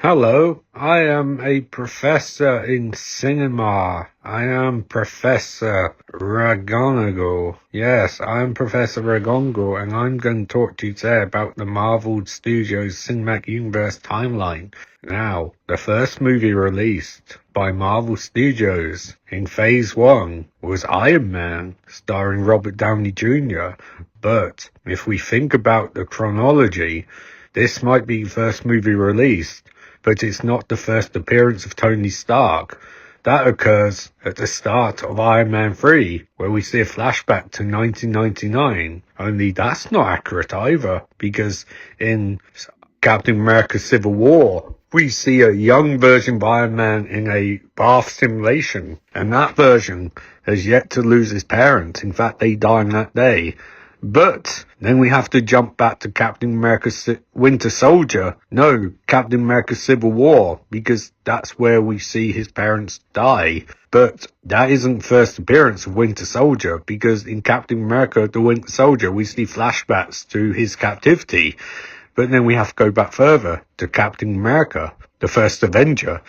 Hello, I am a professor in cinema. I am Professor Ragonagall. Yes, I'm Professor Ragonagall, and I'm going to talk to you today about the Marvel Studios Cinematic Universe timeline. Now, the first movie released by Marvel Studios in Phase 1 was Iron Man, starring Robert Downey Jr., but if we think about the chronology, this might be the first movie released, but it's not the first appearance of Tony Stark. That occurs at the start of Iron Man 3, where we see a flashback to 1999. Only that's not accurate either, because in Captain America Civil War, we see a young version of Iron Man in a bath simulation, and that version has yet to lose his parents. In fact, they die on that day. But then we have to jump back to Captain America Winter Soldier. No, Captain America Civil War, because that's where we see his parents die. But that isn't first appearance of Winter Soldier, because in Captain America the Winter Soldier we see flashbacks to his captivity. But then we have to go back further to Captain America, the first Avenger,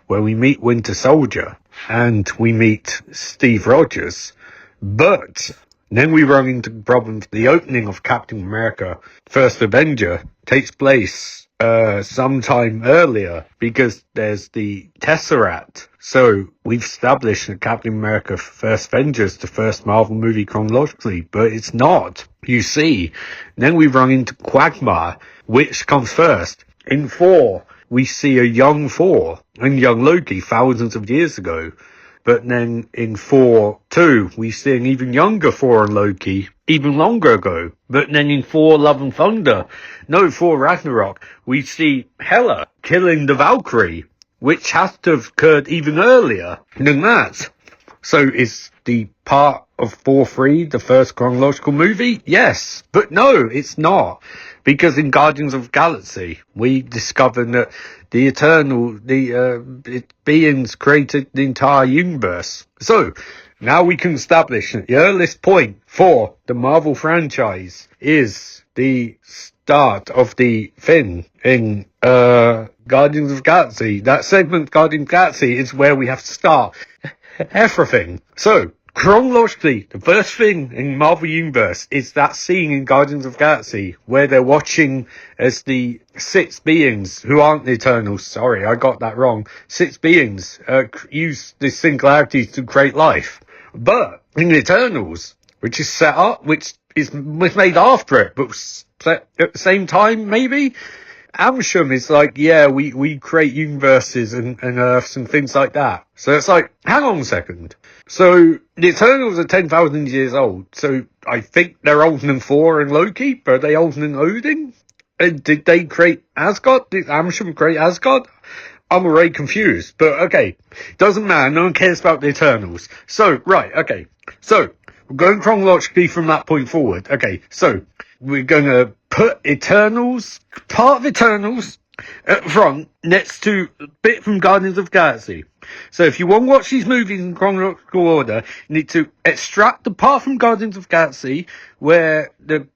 where we meet Winter Soldier and we meet Steve Rogers. But then we run into problems. The opening of Captain America First Avenger takes place sometime earlier, because there's the Tesseract. So we've established that Captain America First Avenger is the first Marvel movie chronologically, but it's not. You see, then we run into Quagmire. Which comes first? In 4, we see a young Thor and young Loki thousands of years ago. But then in 4-2, we see an even younger Thor and Loki, even longer ago. But then in 4 Love and Thunder, no, 4 Ragnarok, we see Hela killing the Valkyrie, which has to have occurred even earlier than that. So is the part of 4-3 the first chronological movie? Yes, but no, it's not. Because in Guardians of the Galaxy, we discover that the eternal, beings created the entire universe. So, now we can establish that the earliest point for the Marvel franchise is the start of the thing in Guardians of the Galaxy. That segment, Guardians of the Galaxy, is where we have to start everything. So, chronologically, the first thing in Marvel Universe is that scene in Guardians of the Galaxy where they're watching as the 6 beings, who aren't the Eternals, sorry, I got that wrong, 6 beings use the singularities to create life. But in the Eternals, which is set up, which was made after it, but set at the same time, maybe? Amersham is like, yeah, we create universes and Earths and things like that. So it's like, hang on a second. So the Eternals are 10,000 years old. So I think they're older than Thor and Loki, but are they older than Odin? And did they create Asgard? Did Amersham create Asgard? I'm already confused, but okay. Doesn't matter. No one cares about the Eternals. So, right, okay. So, we're going chronologically from that point forward. Okay, so we're going to put Eternals, part of Eternals, at front next to a bit from Guardians of the Galaxy. So if you want to watch these movies in chronological order, you need to extract the part from Guardians of the Galaxy where the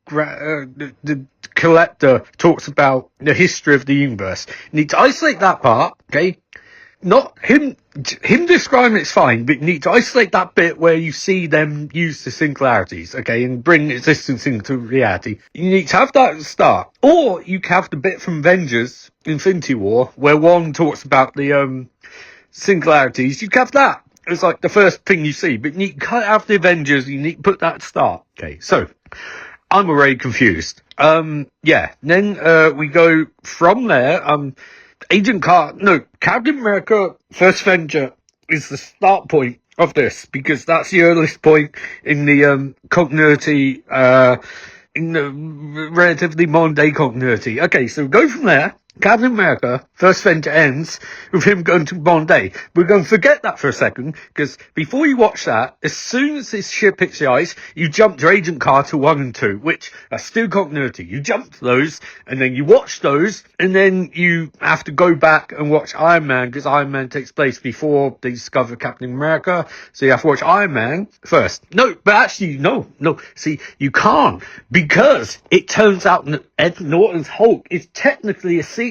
collector talks about the history of the universe. You need to isolate that part, okay? Not him describing it's fine, but you need to isolate that bit where you see them use the singularities, okay, and bring existence into reality. You need to have that at the start. Or you can have the bit from Avengers Infinity War where one talks about the singularities. You can have that. It's like the first thing you see, but you need to cut out the Avengers, you need to put that at the start. Okay, so I'm already confused. Yeah, then we go from there. Captain America First Avenger is the start point of this, because that's the earliest point in the continuity, in the relatively modern day continuity. Okay, so we go from there. Captain America First Avenger ends with him going to modern day. We're going to forget that for a second, because before you watch that, as soon as this ship hits the ice, you jump to Agent Carter 1 and 2, which are still continuity. You jump to those, and then you watch those, and then you have to go back and watch Iron Man, because Iron Man takes place before they discover Captain America, so you have to watch Iron Man first. No, but actually, no, see, you can't, because it turns out that Ed Norton's Hulk is technically a sequel.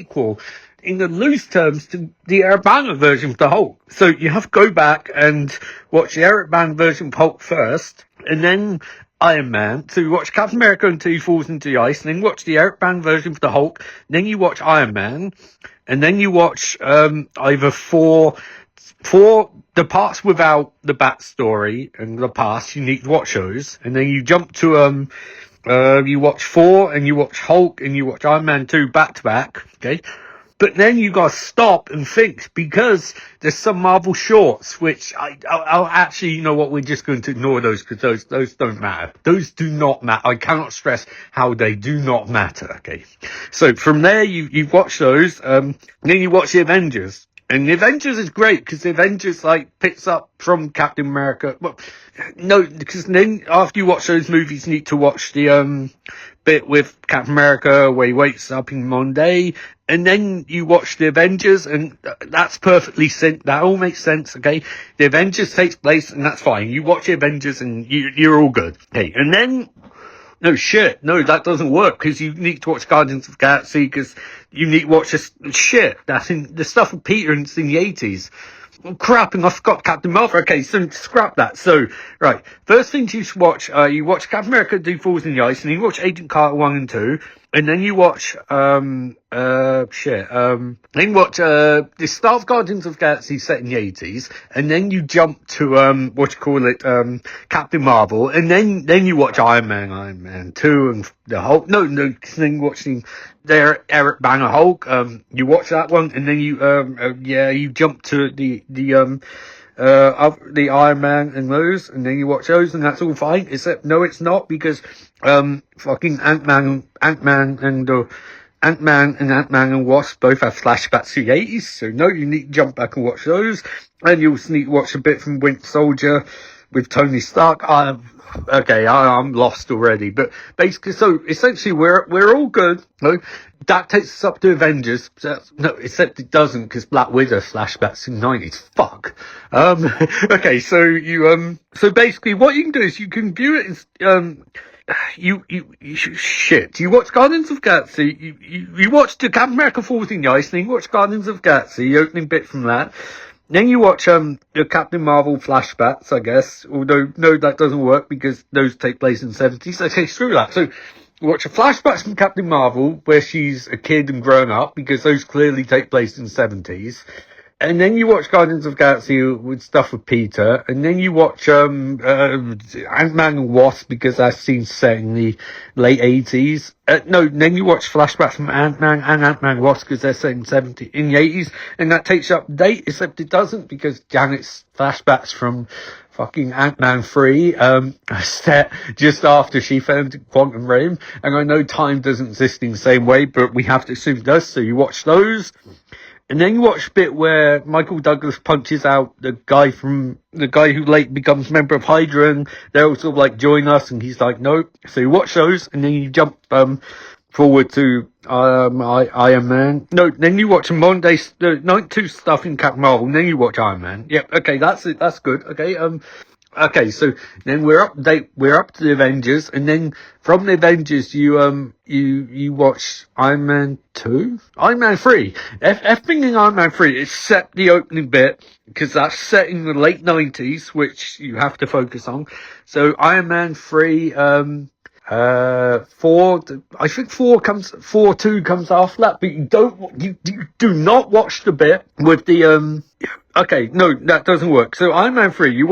in the loose terms, to the Eric Bana version of the Hulk. So you have to go back and watch the Eric Bana version of Hulk first, and then Iron Man. So you watch Captain America until he falls into the ice, and then you watch the Eric Bana version of the Hulk, then you watch Iron Man, and then you watch either four the parts without the backstory and the past. You need to watch those, and then you jump to you watch 4, and you watch Hulk, and you watch Iron Man 2 back to back, okay? But then you gotta stop and think, because there's some Marvel shorts, which I'll actually, you know what, we're just going to ignore those, because those don't matter. Those do not matter. I cannot stress how they do not matter, okay? So from there, you watch those, then you watch the Avengers. And the Avengers is great, because the Avengers, like, picks up from Captain America. Well, no, because then after you watch those movies, you need to watch the bit with Captain America where he wakes up in Monday, and then you watch the Avengers, and that's perfectly that all makes sense, okay? The Avengers takes place, and that's fine. You watch the Avengers, and you're all good. Okay, and then... No, shit. No, that doesn't work, because you need to watch Guardians of the Galaxy, because you need to watch this shit. That's in the stuff with Peter, and it's in the 80s. Oh, crap, and I forgot Captain Marvel. Okay, so scrap that. So, right. First things you should watch, you watch Captain America do Falls in the Ice, and then you watch Agent Carter 1 and 2, and then you watch, then you watch, the start of Guardians of the Galaxy set in the 80s, and then you jump to, Captain Marvel, and then you watch Iron Man 2, and the Hulk. No, then you watch the Eric Bana Hulk, you watch that one, and then you jump to the Iron Man and those, and then you watch those, and that's all fine, except no, it's not, because fucking Ant-Man and Wasp both have flashbacks to the 80s, so no, you need to jump back and watch those, and you also need to watch a bit from Winter Soldier with Tony Stark. I'm lost already, but basically, so essentially we're all good. No, that takes us up to Avengers. No, except it doesn't, because Black Widow flashbacks in the 90s. Fuck. Okay, so basically what you can do is you can view it as, you watch Guardians of the Galaxy, you watch the Captain America Falls in the Ice, then you watch Guardians of the Galaxy, the opening bit from that. Then you watch the Captain Marvel flashbacks, I guess. Although, no, that doesn't work, because those take place in the 70s. Okay, screw that. So, you watch the flashbacks from Captain Marvel, where she's a kid and grown up, because those clearly take place in the 70s. And then you watch Guardians of the Galaxy with stuff with Peter, and then you watch Ant-Man and Wasp, because that's seen set in the late 80s. Then you watch flashbacks from Ant-Man and Ant-Man and Wasp, because they're set in the 80s, and that takes up date, except it doesn't, because Janet's flashbacks from fucking Ant-Man 3 set just after she found the quantum realm, and I know time doesn't exist in the same way, but we have to assume it does, so you watch those. And then you watch a bit where Michael Douglas punches out the guy who later becomes member of Hydra, and they're all sort of like, join us, and he's like, no. So you watch those, and then you jump forward to Iron Man. No, then you watch modern day 92 stuff in Captain Marvel, and then you watch Iron Man. Yep, okay, that's it. That's good. Okay, okay, so then we're up to the Avengers, and then from the Avengers you watch Iron Man 2? Iron Man 3. Everything in Iron Man 3 except the opening bit, because that's set in the late 90s, which you have to focus on. So Iron Man 3, 4, I think 4 2 comes after that, but you do not watch the bit with the, okay, no, that doesn't work. So Iron Man 3, you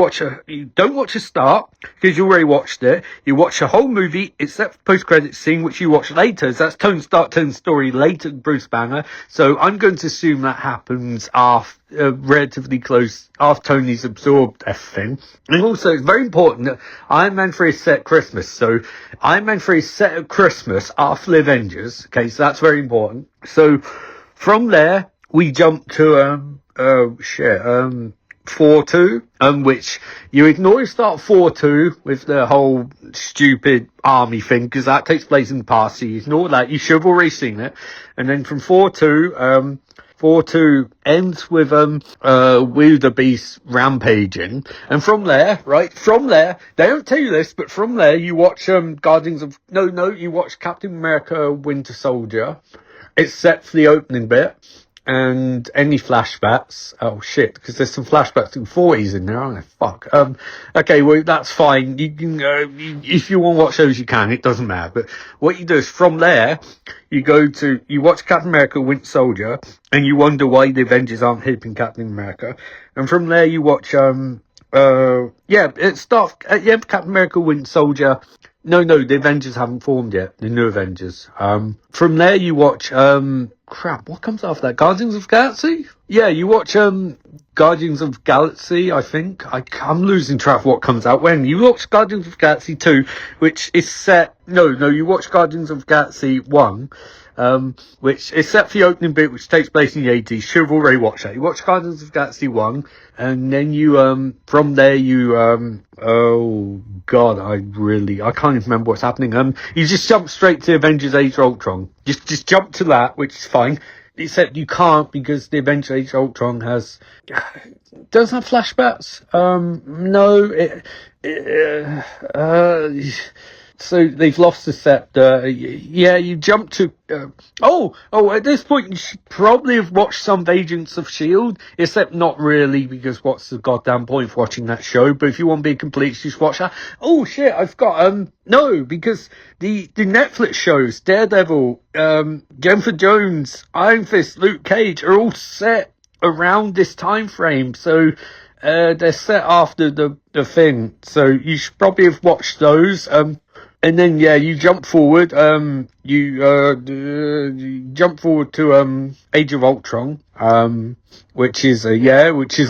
don't watch the start, because you already watched it. You watch the whole movie, except for post-credits scene, which you watch later. So that's Tony Stark telling the story later than Bruce Banner. So I'm going to assume that happens after, relatively close, after Tony's absorbed everything. And also, it's very important that Iron Man 3 is set at Christmas. So Iron Man 3 is set at Christmas after the Avengers. Okay, so that's very important. So from there, we jump to, 4-2, which you ignore the start of 4-2 with the whole stupid army thing, because that takes place in the past, so you ignore that. You should have already seen it. And then from 4-2, 4-2 ends with the Beast rampaging, and from there, they don't tell you this, but from there you watch you watch Captain America Winter Soldier. It's set for the opening bit. and any flashbacks. Oh shit, because there's some flashbacks to the 40s in there, aren't there? Fuck. Okay, well, that's fine. You can, if you want to watch those, you can. It doesn't matter. But what you do is from there, you watch Captain America Winter Soldier, and you wonder why the Avengers aren't helping Captain America. And from there, you watch, it starts at the end of Captain America Winter Soldier. No, the Avengers haven't formed yet. The new Avengers. From there, you watch, what comes after that? Guardians of the Galaxy? Yeah, you watch, Guardians of the Galaxy, I think. I'm losing track of what comes out when. You watch Guardians of the Galaxy 2, which is set, you watch Guardians of the Galaxy 1, which is set for the opening bit, which takes place in the 80s. Should have already watched that. You watch Guardians of the Galaxy 1, and then you, from there you, oh god, I can't even remember what's happening. You just jump straight to Avengers Age of Ultron. Just jump to that, which is fine. Except you can't because the Avengers Age of Ultron doesn't have flashbacks. So they've lost the scepter. Yeah, you jump to... at this point you should probably have watched some Agents of S.H.I.E.L.D., except not really, because what's the goddamn point of watching that show? But if you want to be complete, just watch that. Oh shit, I've got... No, because the Netflix shows, Daredevil, Jennifer Jones, Iron Fist, Luke Cage, are all set around this time frame. So... they're set after the thing, so you should probably have watched those. And then, you jump forward, you jump forward to, Age of Ultron, which is a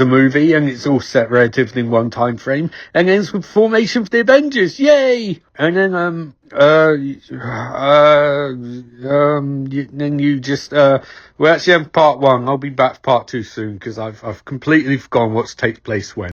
movie, and it's all set relatively in one time frame, and ends with formation of the Avengers, yay! And then, then you just, we're actually on part 1, I'll be back for part 2 soon, because I've completely forgotten what takes place when.